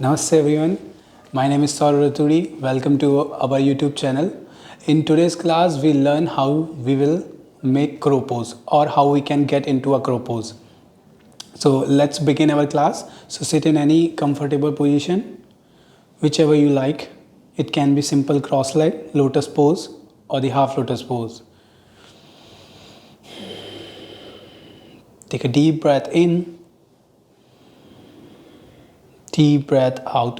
Namaste everyone, my name is Saurabh. Welcome to our YouTube channel. In today's class, we learn how we will make crow pose or how we can get into a crow pose. So let's begin our class. So sit in any comfortable position, whichever you like. It can be simple cross-leg, lotus pose or the half lotus pose. Take a deep breath in, deep breath out.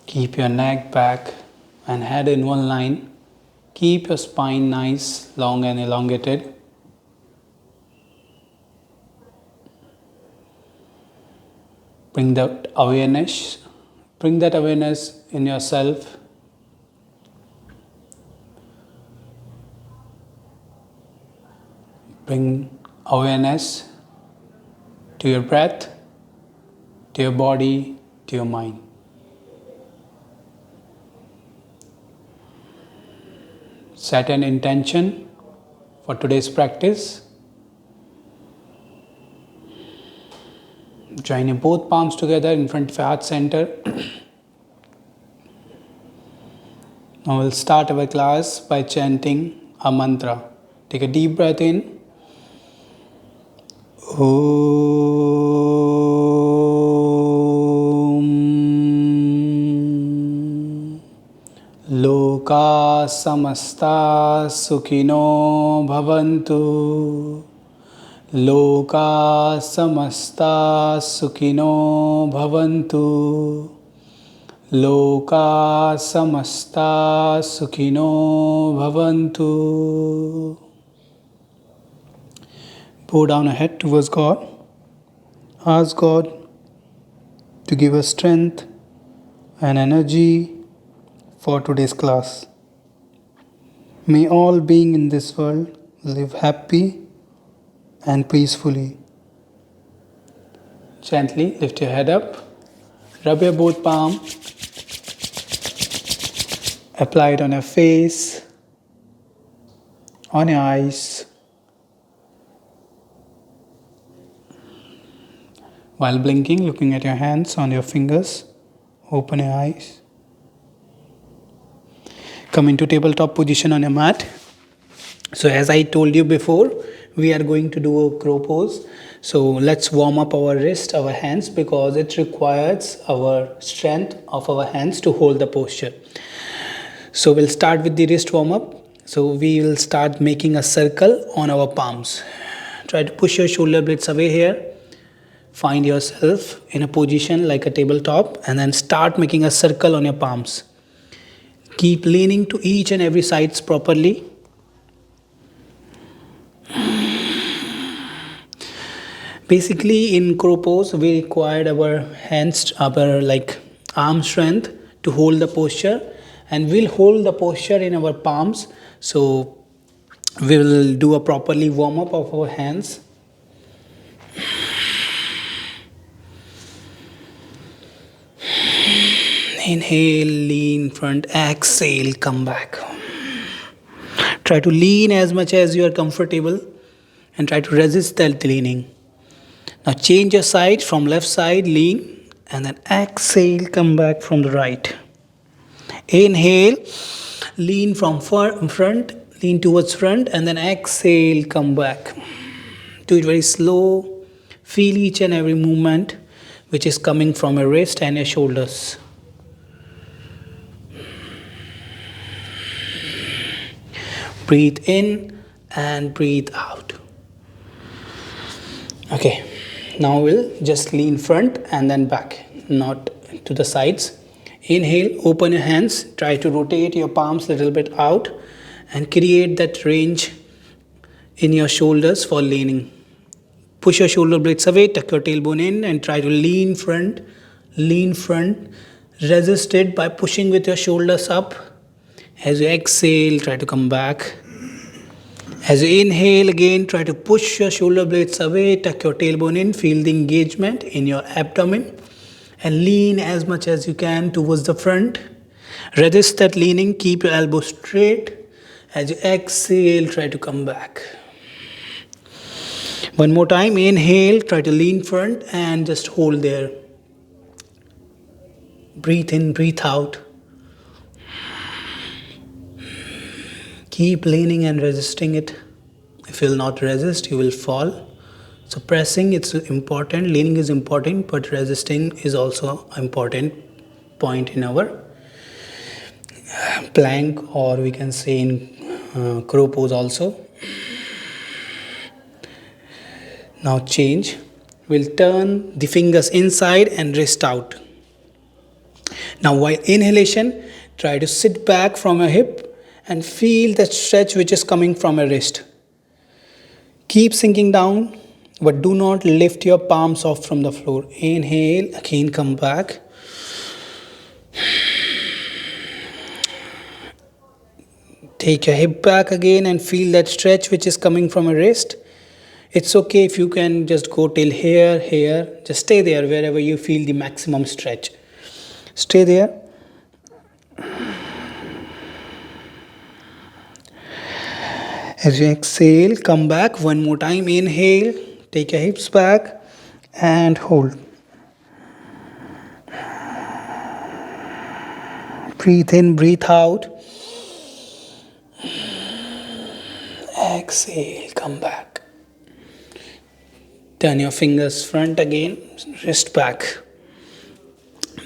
Keep your neck back and head in one line. Keep your spine nice, long and elongated. Bring that awareness in yourself. Bring awareness to your breath, to your body, to your mind. Set an intention for today's practice. Join your both palms together in front of your heart center. Now we'll start our class by chanting a mantra. Take a deep breath in. Loka samasta sukhino bhavantu. Loka samasta sukhino bhavantu. Loka samasta sukhino bhavantu. Bow down our head towards God. Ask God to give us strength and energy for today's class. May all beings in this world live happy and peacefully. Gently lift your head up. Rub your both palms. Apply it on your face, on your eyes. While blinking, looking at your hands on your fingers, open your eyes. Come into tabletop position on your mat. So as I told you before, we are going to do a crow pose. So let's warm up our wrist, our hands, because it requires our strength of our hands to hold the posture. So we'll start with the wrist warm up. So we will start making a circle on our palms. Try to push your shoulder blades away here. Find yourself in a position like a tabletop and then start making a circle on your palms. Keep leaning to each and every sides properly. Basically, in crow pose, we required our hands, our arm strength to hold the posture, and we'll hold the posture in our palms. So we will do a properly warm up of our hands. Inhale, lean front, exhale, come back. Try to lean as much as you are comfortable and try to resist that leaning. Now change your side from left side, lean, and then exhale, come back from the right. Inhale, lean from front, lean towards front, and then exhale, come back. Do it very slow. Feel each and every movement which is coming from your wrist and your shoulders. Breathe in and breathe out. Okay, now we'll just lean front and then back, not to the sides. Inhale, open your hands, try to rotate your palms a little bit out and create that range in your shoulders for leaning. Push your shoulder blades away, tuck your tailbone in and try to lean front. Resist it by pushing with your shoulders up. As you exhale, try to come back. As you inhale again, try to push your shoulder blades away, tuck your tailbone in, feel the engagement in your abdomen and lean as much as you can towards the front. Resist that leaning, keep your elbows straight. As you exhale, try to come back. One more time, inhale, try to lean front and just hold there. Breathe in, breathe out. Keep leaning and resisting it. If you will not resist, you will fall. So pressing, it's important, leaning is important, but resisting is also an important point in our plank, or we can say in crow pose also. Now change. We'll turn the fingers inside and wrist out. Now while inhalation, try to sit back from your hip and feel that stretch which is coming from your wrist. Keep sinking down, but do not lift your palms off from the floor. Inhale, again come back. Take your hip back again and feel that stretch which is coming from your wrist. It's okay if you can just go till here, here. Just stay there wherever you feel the maximum stretch. Stay there. As you exhale, come back one more time. Inhale, take your hips back and hold. Breathe in, breathe out. Exhale, come back. Turn your fingers front again, wrist back.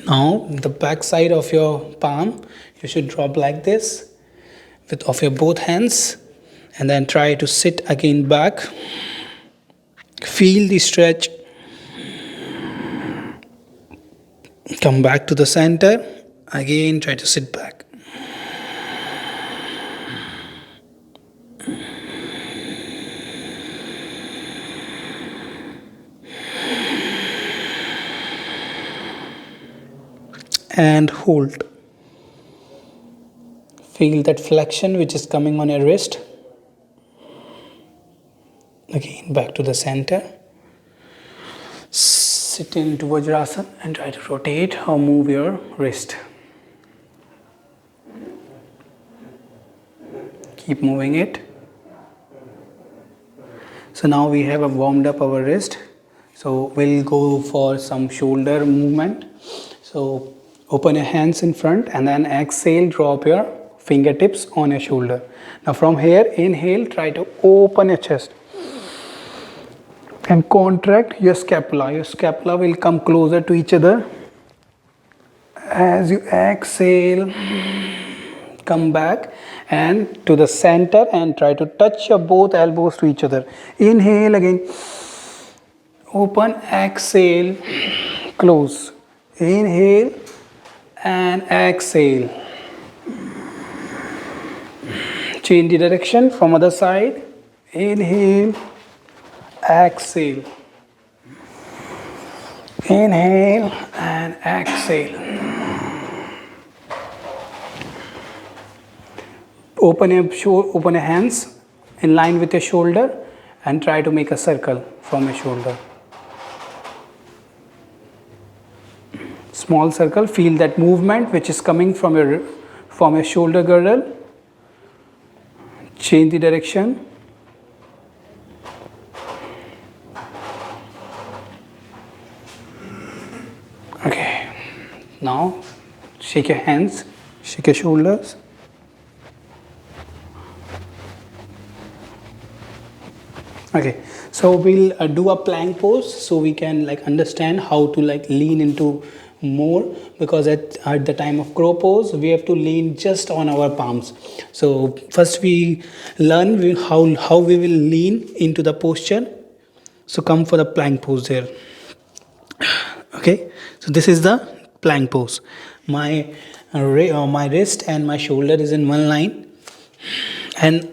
Now, the back side of your palm, you should drop like this of your both hands, and then try to sit again back. Feel the stretch. Come back to the center. Again, try to sit back. And hold. Feel that flexion which is coming on your wrist. Again, back to the center. Sit into Vajrasana and try to rotate or move your wrist. Keep moving it. So now we have warmed up our wrist. So we'll go for some shoulder movement. So open your hands in front and then exhale, drop your fingertips on your shoulder. Now from here, inhale, try to open your chest and contract your scapula. Your scapula will come closer to each other. As you exhale, come back and to the center and try to touch your both elbows to each other. Inhale again, open, exhale, close. Inhale and exhale. Change the direction from other side. Inhale, exhale. Inhale and exhale. Open your hands in line with your shoulder and try to make a circle from your shoulder. Small circle. Feel that movement which is coming from your shoulder girdle. Change the direction. Okay. Now shake your hands, shake your shoulders. Okay, so we'll do a plank pose so we can understand how to lean into more, because at the time of crow pose we have to lean just on our palms. So first we learn how we will lean into the posture. So come for the plank pose there. Okay, so this is the plank pose. My wrist and my shoulder is in one line. And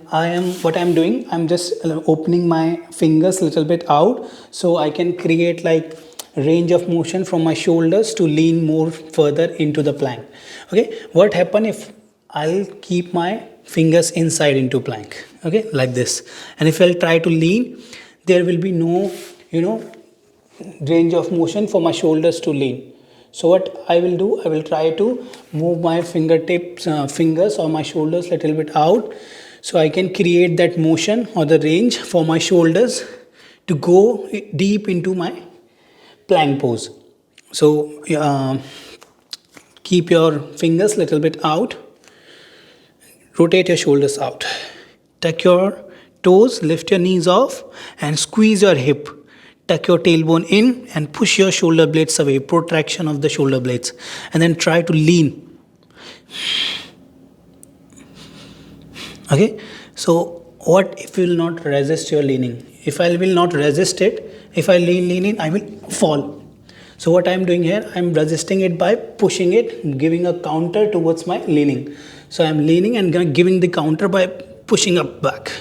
what I'm doing, I'm just opening my fingers a little bit out so I can create range of motion from my shoulders to lean more further into the plank. Okay, what happen if I'll keep my fingers inside into plank, okay, like this, and if I'll try to lean, there will be no range of motion for my shoulders to lean. So what I will do, I will try to move my fingers or my shoulders a little bit out so I can create that motion or the range for my shoulders to go deep into my plank pose. So keep your fingers little bit out, rotate your shoulders out, tuck your toes, lift your knees off and squeeze your hip. Tuck your tailbone in and push your shoulder blades away, protraction of the shoulder blades, and then try to lean. Okay, so what if you will not resist your leaning? If I will not resist it, if I lean in, I will fall. So what I am doing here, I am resisting it by pushing it, giving a counter towards my leaning. So I am leaning and giving the counter by pushing up back.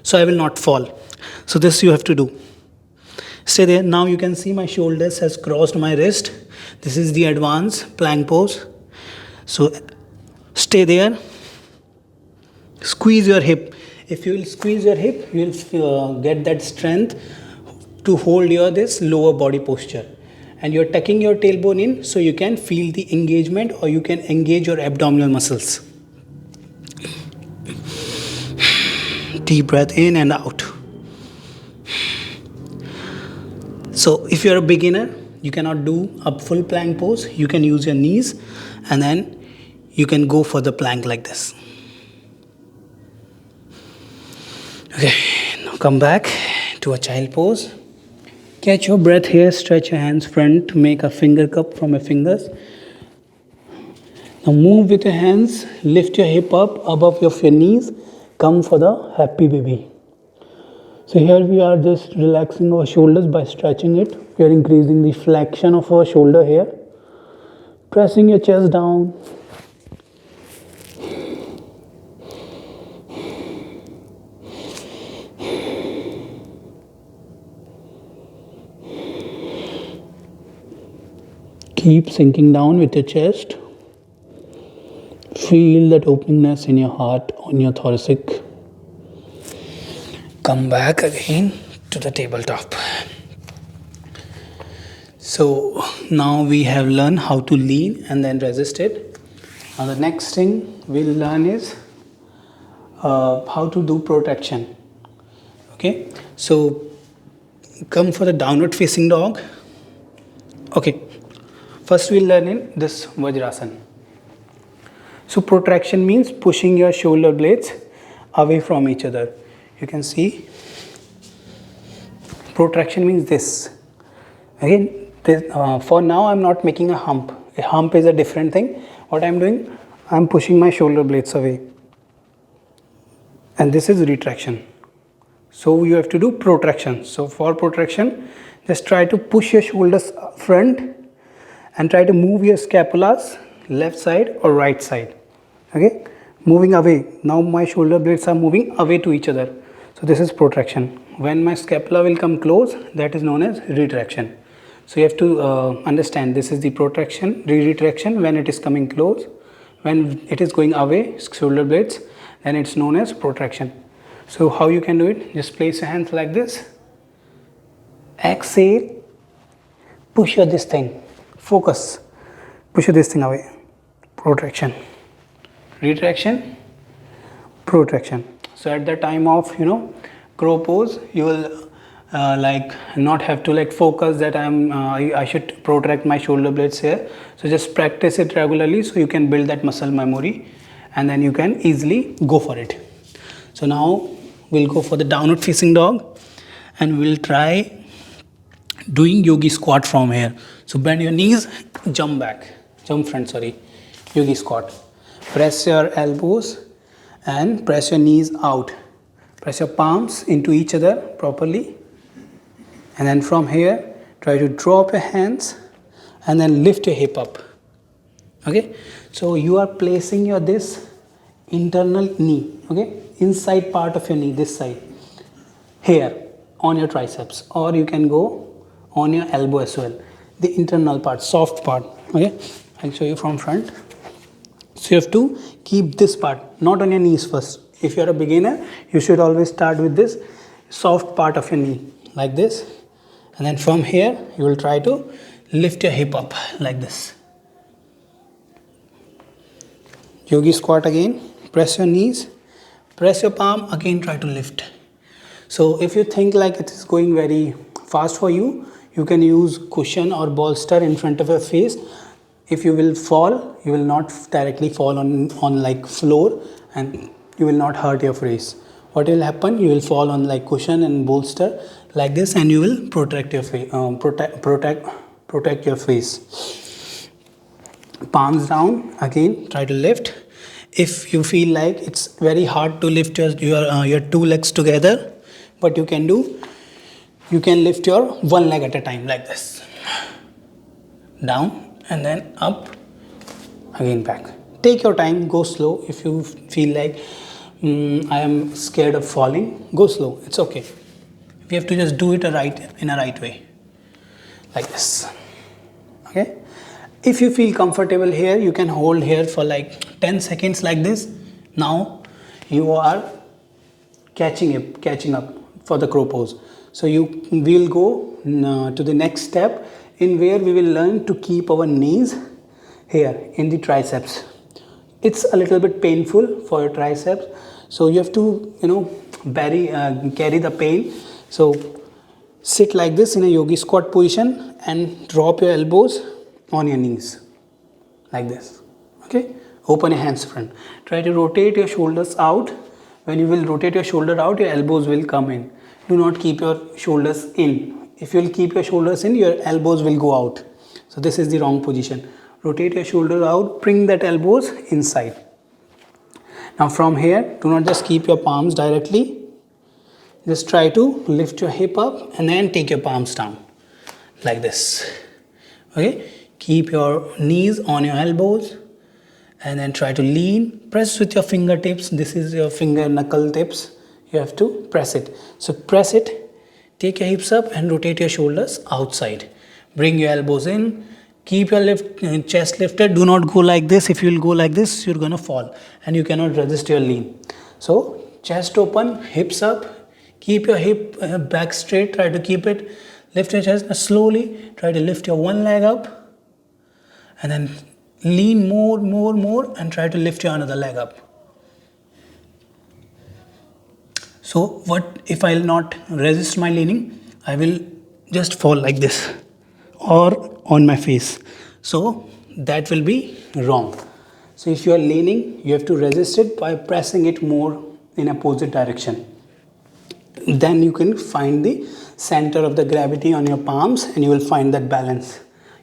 So I will not fall. So this you have to do. Stay there. Now you can see my shoulders has crossed my wrist. This is the advanced plank pose. So stay there. Squeeze your hip. If you will squeeze your hip, you will get that strength to hold your this lower body posture. And you're tucking your tailbone in so you can feel the engagement or you can engage your abdominal muscles. Deep breath in and out. So if you're a beginner, you cannot do a full plank pose. You can use your knees and then you can go for the plank like this. Okay, now come back to a child pose. Catch your breath here, stretch your hands front to make a finger cup from your fingers. Now move with your hands, lift your hip up above your knees, come for the happy baby. So here we are just relaxing our shoulders by stretching it. We are increasing the flexion of our shoulder here. Pressing your chest down. Keep sinking down with your chest. Feel that openingness in your heart, on your thoracic. Come back again to the tabletop. So now we have learned how to lean and then resist it. Now the next thing we'll learn is how to do protraction. Okay, so come for the downward facing dog. Okay, first we'll learn in this Vajrasana. So protraction means pushing your shoulder blades away from each other. You can see protraction means this. Again, for now I'm not making a hump. A hump is a different thing. What I'm doing, I'm pushing my shoulder blades away. And this is retraction. So you have to do protraction. So for protraction, just try to push your shoulders front and try to move your scapulas left side or right side. Okay, moving away. Now my shoulder blades are moving away to each other. So this is protraction. When my scapula will come close, that is known as retraction. So you have to understand this is the protraction, retraction when it is coming close. When it is going away, shoulder blades, then it's known as protraction. So how you can do it? Just place your hands like this. Exhale. Push your this thing. Focus. Push your this thing away. Protraction. Retraction. Protraction. So at the time of crow pose, you will not have to focus that I should protract my shoulder blades here. So just practice it regularly so you can build that muscle memory and then you can easily go for it. So now we'll go for the downward facing dog and we'll try doing yogi squat from here. So bend your knees, jump front, yogi squat. Press your elbows and press your knees out. Press your palms into each other properly. And then from here, try to drop your hands and then lift your hip up. Okay. So you are placing your this internal knee, okay, inside part of your knee, this side, here on your triceps, or you can go on your elbow as well. The internal part, soft part. Okay. I'll show you from front. So you have to keep this part, not on your knees first. If you're a beginner, you should always start with this soft part of your knee, like this. And then from here, you will try to lift your hip up, like this. Yogi squat again. Press your knees. Press your palm. Again, try to lift. So if you think like it is going very fast for you, you can use cushion or bolster in front of your face. If you will fall, you will not directly fall on like floor, and you will not hurt your face. What will happen? You will fall on like cushion and bolster like this, and you will protect your face. Protect your face. Palms down. Again, try to lift. If you feel like it's very hard to lift your two legs together, what you can do, you can lift your one leg at a time like this. Down and then up, again back. Take your time, go slow. If you feel like I am scared of falling, go slow. It's okay. We have to just do it in a right way, like this. Okay. If you feel comfortable here, you can hold here for like 10 seconds like this. Now you are catching up for the crow pose. So we will go to the next step, in where we will learn to keep our knees here in the triceps. It's a little bit painful for your triceps, so you have to carry the pain. So sit like this in a yogi squat position and drop your elbows on your knees like this. Okay, open your hands front. Try to rotate your shoulders out. When you will rotate your shoulder out, your elbows will come in. Do not keep your shoulders in. If you will keep your shoulders in, your elbows will go out. So this is the wrong position. Rotate your shoulder out, bring that elbows inside. Now from here, do not just keep your palms directly. Just try to lift your hip up and then take your palms down like this. Okay, keep your knees on your elbows and then try to lean. Press with your fingertips. This is your finger knuckle tips. You have to press it. So press it. Take your hips up and rotate your shoulders outside. Bring your elbows in. Keep your chest lifted. Do not go like this. If you will go like this, you're going to fall and you cannot resist your lean. So chest open, hips up. Keep your hip back straight. Try to keep it. Lift your chest slowly. Try to lift your one leg up and then lean more and try to lift your another leg up. So what if I will not resist my leaning? I will just fall like this or on my face. So that will be wrong. So if you are leaning, you have to resist it by pressing it more in opposite direction. Then you can find the center of the gravity on your palms and you will find that balance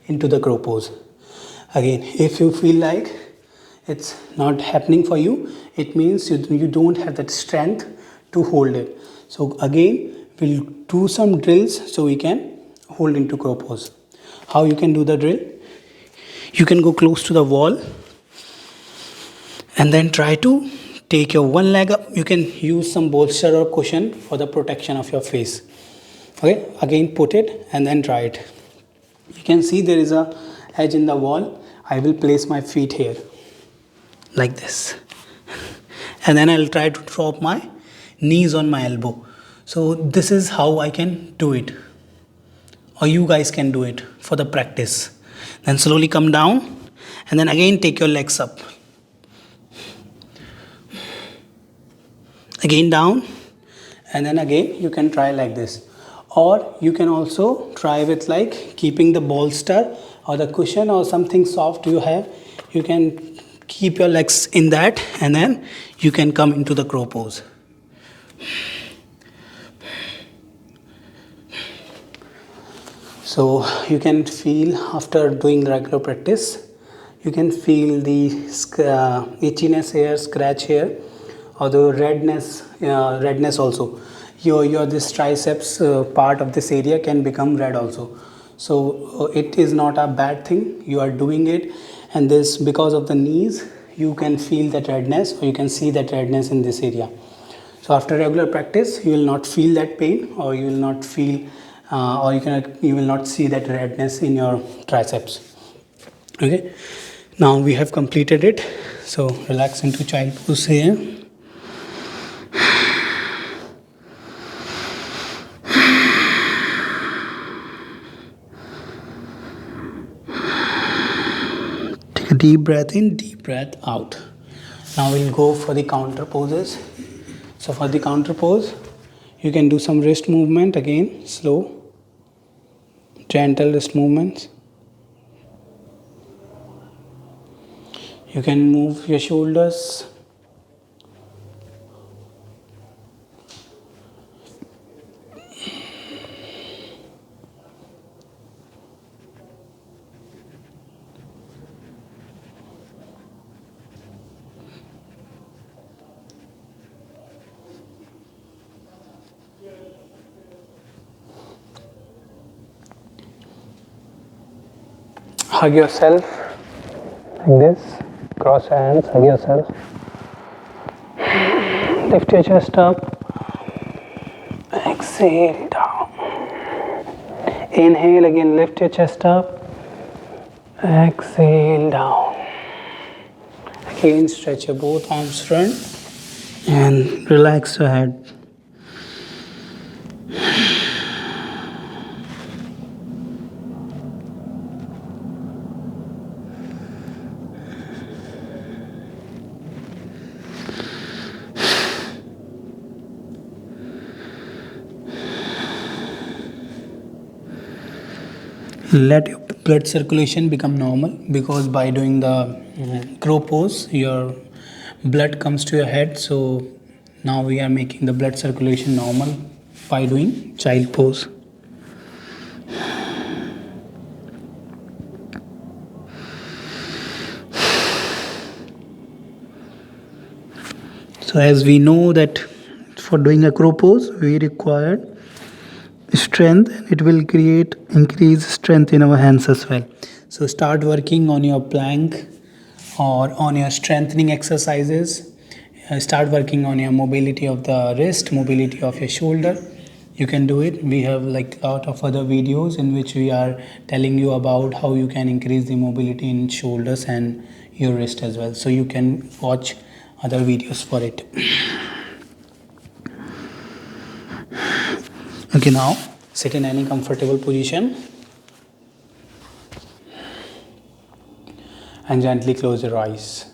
into the crow pose. Again, if you feel like it's not happening for you, it means you don't have that strength to hold it. So again, we'll do some drills so we can hold into crow pose. How you can do the drill? You can go close to the wall and then try to take your one leg up. You can use some bolster or cushion for the protection of your face. Okay, again put it and then try it. You can see there is a edge in the wall. I will place my feet here like this and then I'll try to drop my knees on my elbow. So this is how I can do it, or you guys can do it for the practice. Then slowly come down and then again take your legs up. Again down and then again you can try like this, or you can also try with like keeping the bolster or the cushion or something soft you have. You can keep your legs in that and then you can come into the crow pose. So you can feel after doing regular practice, you can feel the itchiness here, scratch here, or the redness also. Your this triceps part of this area can become red also. So it is not a bad thing. You are doing it, and this because of the knees, you can feel that redness, or you can see that redness in this area. So after regular practice, you will not feel that pain, or you will not feel, you will not see that redness in your triceps. Okay. Now we have completed it. So relax into child pose here. Take a deep breath in, deep breath out. Now we'll go for the counter poses. So for the counter pose, You can do some wrist movement again, slow, gentle wrist movements. You can move your shoulders. Hug yourself like this. Cross your hands, hug yourself. Lift your chest up. Exhale down. Inhale again, lift your chest up. Exhale down. Again, stretch your both arms front and relax your head. Let your blood circulation become normal, because by doing the crow pose, your blood comes to your head. So now we are making the blood circulation normal by doing child pose. So as we know that for doing a crow pose, we require strength, and it will increase strength in our hands as well. So start working on your plank or on your strengthening exercises. Start working on your mobility of the wrist, mobility of your shoulder. You can do it. We have like a lot of other videos in which we are telling you about how you can increase the mobility in shoulders and your wrist as well. So you can watch other videos for it. Okay, now sit in any comfortable position and gently close your eyes.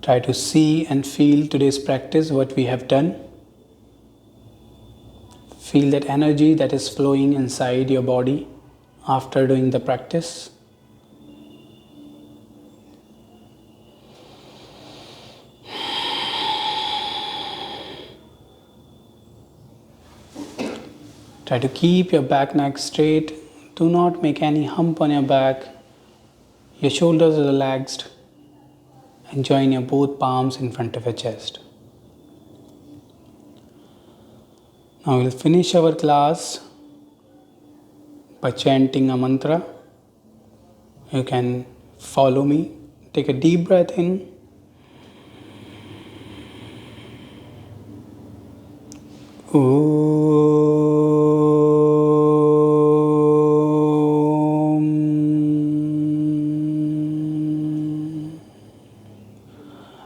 Try to see and feel today's practice, what we have done. Feel that energy that is flowing inside your body after doing the practice. Try to keep your back neck straight. Do not make any hump on your back. Your shoulders are relaxed. And join your both palms in front of your chest. Now we'll finish our class by chanting a mantra. You can follow me. Take a deep breath in.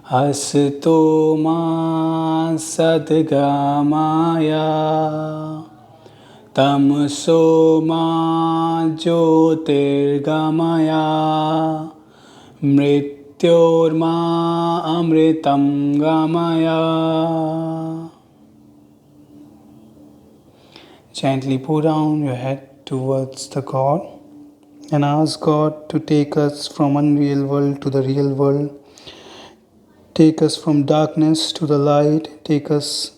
Asato ma sadgamaya tamso ma jyotirgamaya mrityor ma amritam gamaya. Gently pull down your head towards the God and ask God to take us from unreal world to the real world. Take us from darkness to the light. Take us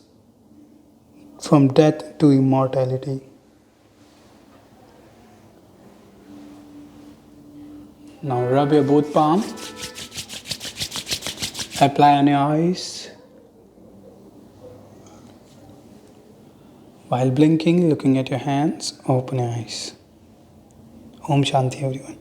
from death to immortality. Now rub your both palms. Apply on your eyes. While blinking, looking at your hands, open your eyes. Om Shanti everyone.